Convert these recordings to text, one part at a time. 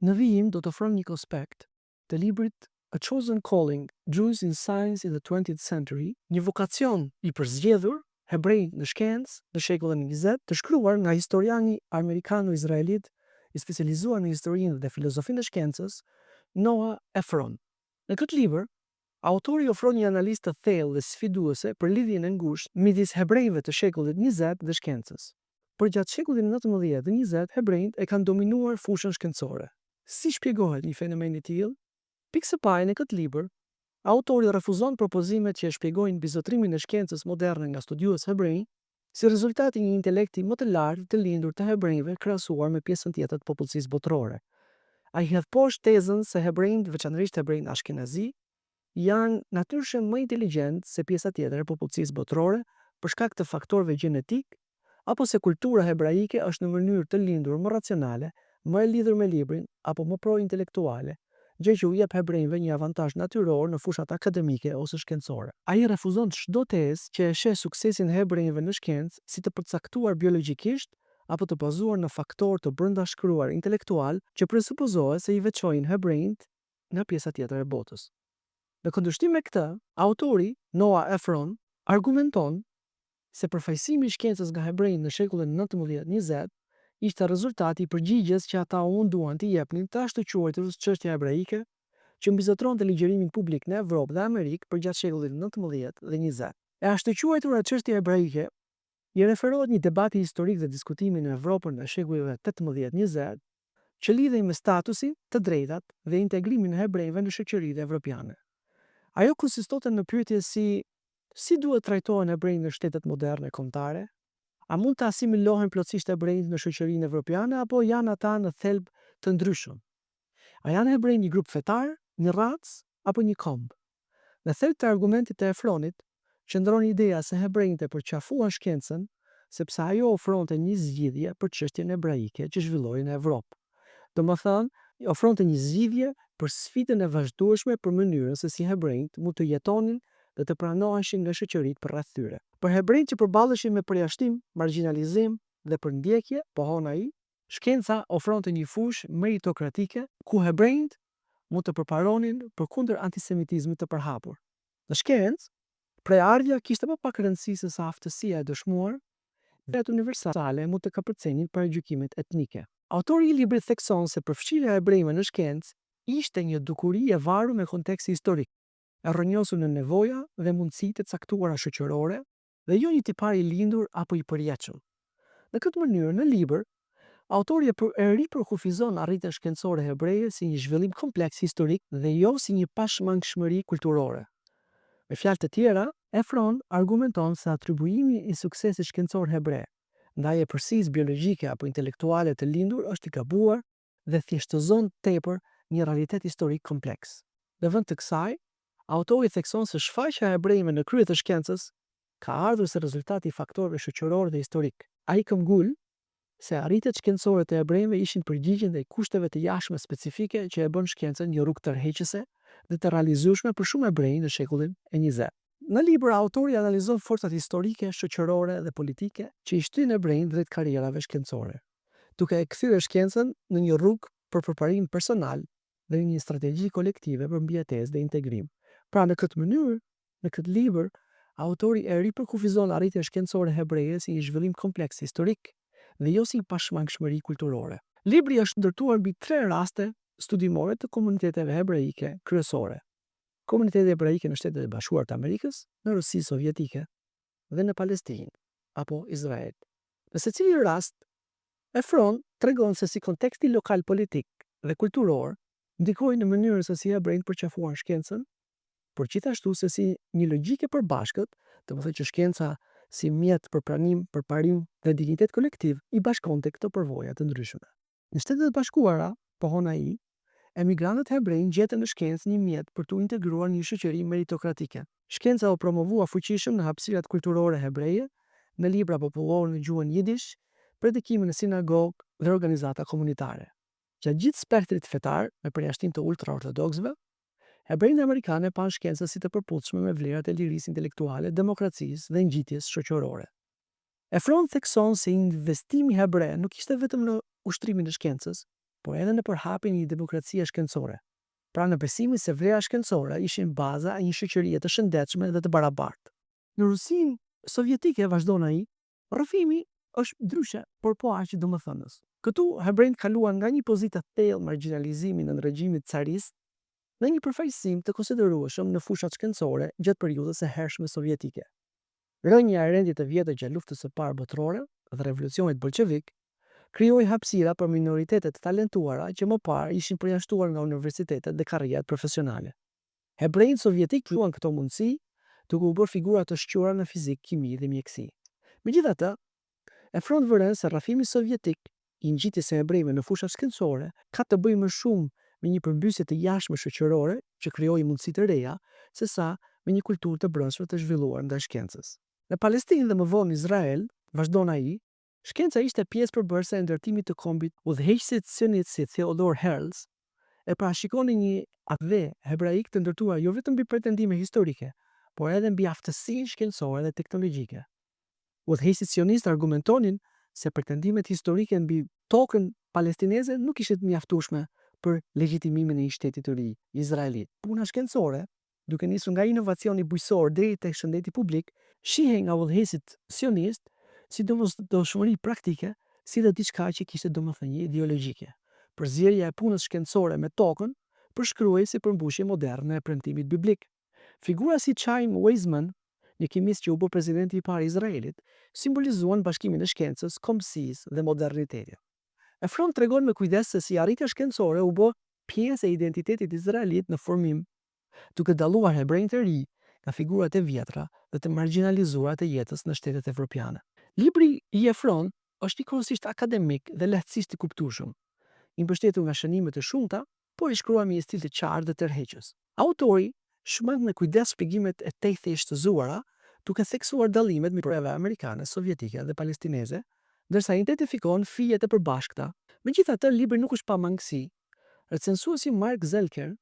Në vijim do të ofron një konspekt të librit A Chosen Calling, Jews in Science in the 20th Century, një vokacion i përzgjedhur hebrej në shkencë në shekullin 20, të shkruar nga historiani amerikano-izraelit i specializuar në historinë dhe filozofinë e shkencës, Noah Efron. Në këtë libër, autori ofron një analizë të thellë dhe sfiduese për lidhjen e ngushtë midis hebrejve të shekullit 20 dhe shkencës. Për gjatë shekullit 19 dhe 20, hebrejt e kanë dominuar fushën shkencore. Si shpjegohet një fenomen i tillë? Pikë së pari në këtë libër, autori refuzon propozimet që e shpjegojnë bizotrimin e shkencës moderne nga studiues hebrej, si rezultati i një intelekti më të lartë të lindur të hebrejve krahasuar me pjesën tjetër të popullsisë botërore. Ai hedh poshtë tezën se hebrejt, veçanërisht hebrejt ashkenazi, janë natyrshem më inteligjent se pjesa tjetër e popullsisë botërore për shkak të faktorëve gjenetik, apo se kultura hebraike është në mënyrë të lindur më racionale, më e lidhur me librin apo më pro-intelektuale, gjë që u jep hebrejve një avantazh natyror në fushat akademike ose shkencore. Ai refuzon çdo tezë që e sheh suksesin e hebrejve në shkencë si të përcaktuar biologjikisht apo të bazuar në faktorë të brendashkruar intelektual që presupozohet se i veçojnë hebrejt nga pjesa tjetër e botës. Në kundërshtim me këtë, autori Noah Efron argumenton se përfaqësimi i shkencës nga hebrejt në shekullin 19-20 ishte rezultati i përgjigjes që ata munduan t'i jepnin të ashtu quajturës çështja hebraike, që mbizotronte ligjërimin publik në Evropë dhe Amerikë për gjatë shekullit 19 dhe 20. E ashtu quajtura çështja hebraike i referohet një debati historik dhe diskutimi në Evropën në shekullive 18-20, që lidhej me statusin, të drejtat dhe integrimin e hebrejve në shoqëritë evropiane. Ajo konsistonte në pyetje si duhet trajtohen hebrejt në shtetet moderne kombëtare? A mund të asimilohen plotësisht hebrejt në shoqërinë evropiane apo janë ata në thelb të ndryshëm? A janë hebrejt një grup fetar, një racë apo një kombë? Në thelb të argumentit të Efronit, qëndron ideja se hebrejt e përqafuan shkencën sepse ajo ofronte një zgjidhje për çështjen hebraike që zhvilloi në Evropë. Domethënë, ofronte një zgjidhje për sfidën e vazhdueshme për mënyrën se si hebrejt mund të jetonin dhe të pranoheshin nga shoqëritë përreth tyre. Për hebrejt që përballeshin me përjashtim, marginalizim dhe përndjekje, pohon ai, shkenca ofronte një fushë meritokratike ku hebrejt mund të përparonin përkundër antisemitizmit të përhapur. Në shkencë, preardhja kishte më pak rëndësi se sa aftësia e dëshmuar, dhe universale mund të kapërcenin paragjykimet etnike. Autori i librit thekson se përfshirja e hebrejve në shkencë ishte një dukuri e varur me kontekstin historik, e rrënjosur në nevoja dhe mundësitë e caktuara shoqërore, dhe jo një tipar i lindur apo i përjetshëm. Në këtë mënyrë, në libër, autori e ripërkufizon arritjen shkencore hebreje si një zhvillim kompleks historik dhe jo si një pashmangshmëri kulturore. Me fjalë të tjera, Efron argumenton se atribuimi i suksesit shkencor hebre ndaj epërsisë biologjike apo intelektuale të lindur është i gabuar dhe thjeshtëzon tepër një realitet historik kompleks. Në vend të kësaj, autori thekson se shfaqja e hebrejve në krye të shkencës ka ardhur si rezultat i faktorëve shoqëror dhe historik. Ai këmbgul se arritjet shkencore të hebrejve ishin përgjigje ndaj kushteve të jashtme specifike që e bën shkencën një rrugë tërheqëse dhe të realizueshme për shumë hebrej në shekullin e 20. Në libër, autori analizon forcat historike, shoqërore dhe politike që i shtyn hebrejt drejt karrierave shkencore, duke e kthyer shkencën në një rrugë për përparim personal dhe një strategji kolektive për mbijetesë dhe integrim. Pra në këtë mënyrë, në këtë libër, autori e ripërkufizon arritjen shkencore hebreje si një zhvillim kompleks historik dhe jo si një pashmangshmëri kulturore. Libri është ndërtuar mbi 3 raste studimore të komuniteteve hebreike kryesore: komuniteti hebraike në Shtetet e Bashkuara të Amerikës, në Rusinë Sovjetike dhe në Palestinë apo Izrael. Në secili rast, Efron tregon se si konteksti lokal politik dhe kulturor ndikoi në mënyrën se si hebrejt përqafuan shkencën, por gjithashtu se si një logjike përbashkët, domethënë që shkenca si mjet për pranim, përparim dhe dignitet kolektiv i bashkonte këto përvoja të ndryshme. Në Shtetet e Bashkuara, pohon ai, emigrantët hebrej gjetën në shkencë një mjet për t'u integruar në një shoqëri meritokratike. Shkenca u promovua fuqishëm në hapësirat kulturore hebreje, në libra popullore në gjuhën jidish, predikimin në sinagogë dhe organizata komunitare. Gjatë gjithë spektrit fetar, me përjashtim të ultraortodoksëve, hebrejtë amerikanë pan shkencën si të përputhshme me vlerat e lirisë intelektuale, demokracisë dhe ngjitjes shoqërore. Efron thekson se investimi hebre nuk ishte vetëm në ushtrimin e shkencës, por edhe në përhapjen e një demokracie shkencore. Pra në besimin se vlera shkencore ishin baza e një shoqërie të shëndetshme dhe të barabartë. Në Rusinë sovjetike, vazhdon ai, rrëfimi është ndryshe, por po aq domethënës. Këtu hebrejt kaluan nga një pozitë të thellë marginalizimi në regjimit carist në një përfaqësim të konsiderueshëm në fushat shkencore gjatë periudhës së hershme sovjetike. Rënja e rendit të vjetër gjatë luftës së parë botërore dhe revolucionit bolshevik krijoi hapësira për minoritetet talentuara që më parë ishin përjashtuar nga universitetet dhe karrierat profesionale. Hebrejt sovjetik luan këto mundësi, duke u bërë figura të shquara në fizik, kimi dhe mjeksi. Megjithatë, e front vërën se rrafimi sovjetik i ngjitjes së hebrejve në fushat shkencore ka të bëjë më shumë me një përmbysje të jashtme shoqërore që krijoi mundësi të reja, sesa me një kulturë të brendshme të zhvilluar ndaj shkencës. Në Palestinë dhe më vonë Izrael, vazhdon ai, shkenca ishte pjesë përbërëse e ndërtimit të kombit udhëheqësit sionist si Theodor Herzl e parashikonin një akve hebraik të ndërtuar jo vetëm mbi pretendime historike, por edhe mbi aftësinë shkencore dhe teknologjike. Udhëheqësit sionistë argumentonin se pretendimet historike mbi tokën palestineze nuk ishin të mjaftueshme për legjitimimin e një shteti të ri, izraelit. Puna shkencore, duke nisur nga inovacioni bujqësor deri tek shëndeti publik, shihej nga udhëheqësit sionistë si domosdoshmëri praktike, si dhe diçka që kishte domethënie ideologjike. Përzierja e punës shkencore me tokën përshkruhej si përmbushje moderne e premtimit biblik. Figura si Chaim Weizmann, një kimist që u bë presidenti i parë i Izraelit, simbolizuan bashkimin e shkencës, kombësisë dhe modernitetit. E front tregon me kujdes se si arritja shkencore u bë pjesë e identitetit izraelit në formim, duke dalluar hebrejt të ri nga figurat e vjetra dhe të marginalizuara të jetës në shtetet evropiane. Libri i Efron është njëkohësisht akademik dhe lehtësisht i kuptueshëm, i mbështetur nga shënime të shumta, por i shkruar me një stil të qartë dhe tërheqës. Autori shmang me kujdes shpjegimet e thjeshtëzuara, duke theksuar dallimet midis përvojave amerikane, sovjetike dhe palestineze, ndërsa identifikon fijet e përbashkëta. Megjithatë, libri nuk është pa mangësi. Recensuesi Mark Zelker,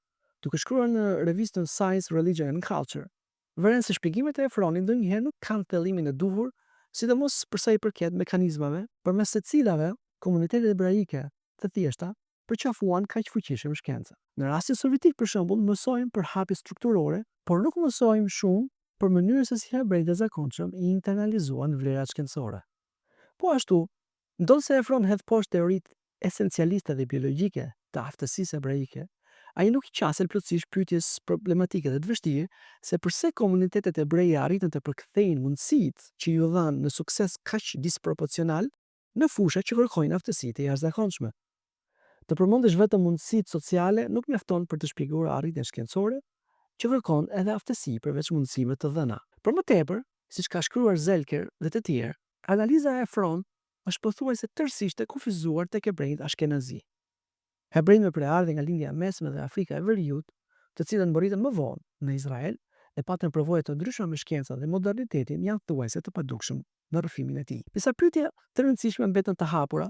duke shkruar në revistën Science, Religion and Culture, vëren se shpjegimet e Efronit ndonjëherë nuk kanë thellimin e duhur, sidomos përsa i përket mekanizmave përmes të cilave komunitetet hebraike të thjeshta përqafuan kaq fuqishëm shkencën. Në rastin sovjetik, për shembull, mësojmë për hapje strukturore, por nuk mësojmë shumë për mënyrën se si hebrejt e zakonshëm i internalizuan vlerat shkencore. Po ashtu, ndonëse se Efron hedh poshtë teoritë esencialiste dhe biologjike të aftësisë hebraike, ai nuk i qasel plotësisht pyetjes problematike dhe të vështirë se pse komunitetet hebreje arritën të përkthejnë mundësitë që ju dhanë në sukses kaq disproporcional në fusha që kërkojnë aftësi të jashtëzakonshme. Të përmendesh vetëm mundësitë sociale nuk mjafton për të shpjeguar arritjen shkencore, që kërkon edhe aftësi përveç mundësive të dhëna. Për më tepër, siç ka shkruar Zelker dhe të tjerë, analiza e Efron është pothuajse tërësisht e kufizuar tek hebrejt ashkenazi. Hebrejt me preardhje nga lindja e mesme dhe Afrika e Veriut, të cilët mbërritën më vonë në Izrael dhe patën përvoje të ndryshme me shkencën dhe modernitetin, janë thuajse të padukshëm në rrëfimin e tij. Disa pyetje të rëndësishme mbeten të hapura.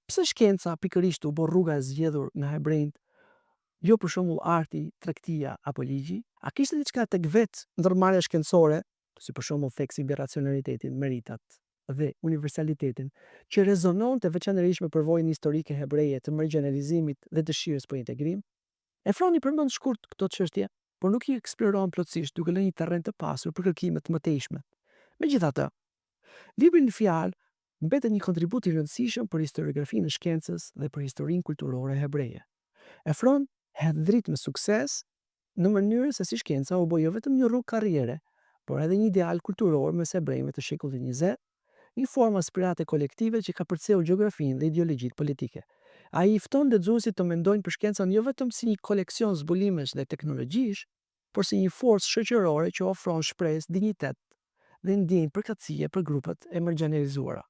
Pse shkenca pikërisht u bë rruga e zgjedhur nga hebrejt, jo për shembull arti, tregtia apo ligji? A kishte diçka tek vetë ndërmarrja shkencore, si për shembull theksi mbi racionalitetin, meritat dhe universalitetin, që rezononte veçanërisht me përvojën historike hebreje të marginalizimit dhe dëshirës për integrim? Efroni përmend shkurt këto çështje, por nuk i eksploron plotësisht, duke lënë një terren të pasur për kërkime të mëtejshme. Megjithatë, libri në fjalë mbetet një kontribut i rëndësishëm për historiografinë e shkencës dhe për historinë kulturore hebreje. Efron hedh dritë me sukses në mënyrën se si shkenca u bë jo vetëm një rrugë karriere, por edhe një ideal kulturor mes hebrejve të shekullit 20, një formë aspirate kolektive që ka përcjellur gjeografinë dhe ideologjitë politike. Ai i fton lexuesit të mendojnë për shkencën jo vetëm si një koleksion zbulimesh dhe teknologjish, por si një forcë shoqërore që ofron shpresë, dinjitet dhe ndjenjë përkatësie për grupet e marginalizuara.